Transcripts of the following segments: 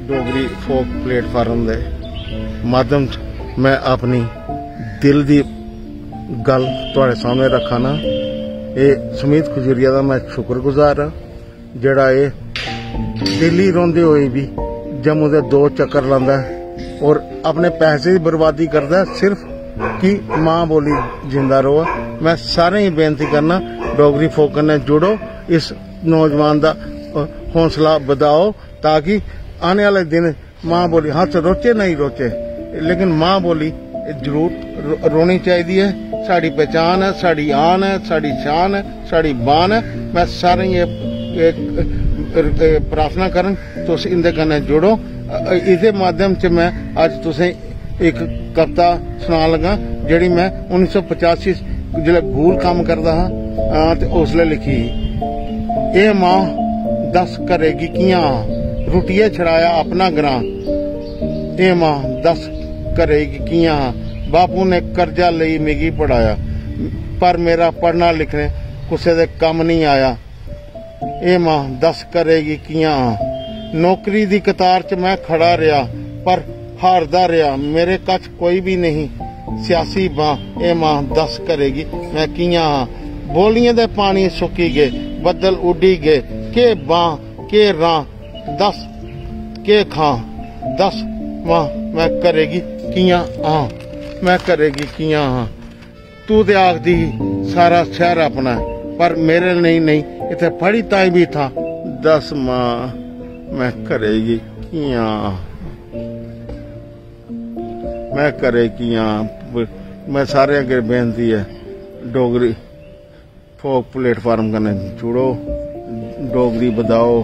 डोगरी फोक platform के माध्यम मैं अपनी दिल की गल तुहाडे सामने रखा ना। ये सुमीत खजूरिया का मैं शुक्रगुजार हाँ जिहड़ा ये दिल्ली रोंदे हुए भी जम्मू के 2 चक्कर लांदा और अपने पैसे की बर्बादी करता सिर्फ कि माँ बोली जिंदा रहो। मैं सारे ही बेनती करना डोगरी फोक कन्नै जुड़ो, इस नौजवान का हौसला बढ़ाओ ताकि आने वाले दिन माँ बोली हथ रोचे नहीं रोचे लेकिन माँ बोली जरूर रोनी चाहिए है। साड़ी पहचान है, साड़ी आन है, साड़ी शान है, साड़ी बान है। मैं सारे ये प्रार्थना करन तुस इंदे कन्नै जुड़ो। इस माध्यम च मैं अज तुसें एक कविता सुना लगा जिहड़ी मैं 1985 जिसले गूल काम करता हाँ तो उसले लिखी। ए मां दस करेगी कियां रुटिए छड़ाया अपना ग्रां। ए मां दस करेगी कियां बापू ने कर्जा लई मिगी पढ़ाया पर मेरा पढ़ना लिखने कुसे दे कम नहीं आया। ए मां दस करेगी कियां नौकरी दी कतार च मैं खड़ा रहा पर हारदा रहा मेरे कछ कोई भी नहीं सियासी बां। ए मां दस करेगी मैं कियां बोलियां दे पानी सुकी गए बदल उड़ी गए के बां के रां दस के खां दस मां मैं करेगी कियां मैं करेगी कियां तू ते आखदी सारा शहर अपना पर मेरे नहीं इथे पढ़ी ताई भी था। दस मां मैं करेगी कियां मैं करे कियां। मैं सारे अगे बेनती है डोगरी फोक प्लेटफार्म कन्नै जुड़ो, डोगरी बधाओ,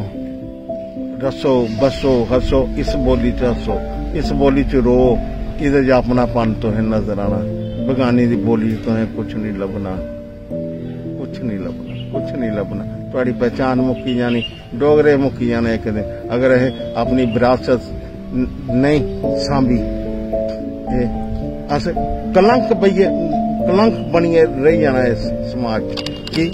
रसो बसो हसो, इस बोली च हसो, इस बोली च रो। इहदे च अपनापन तुसें नजर आना, बगानी दी बोली च तुसें कुछ नहीं लभना, कुछ नहीं लभना, कुछ नहीं लभना। तुहाडी पहचान मुक्की जानी, डोगरे मुक्की जाने एक दिन अगर यह अपनी विरासत नहीं सांभी। अस कलंक बनिए रही जाना इस समाज की।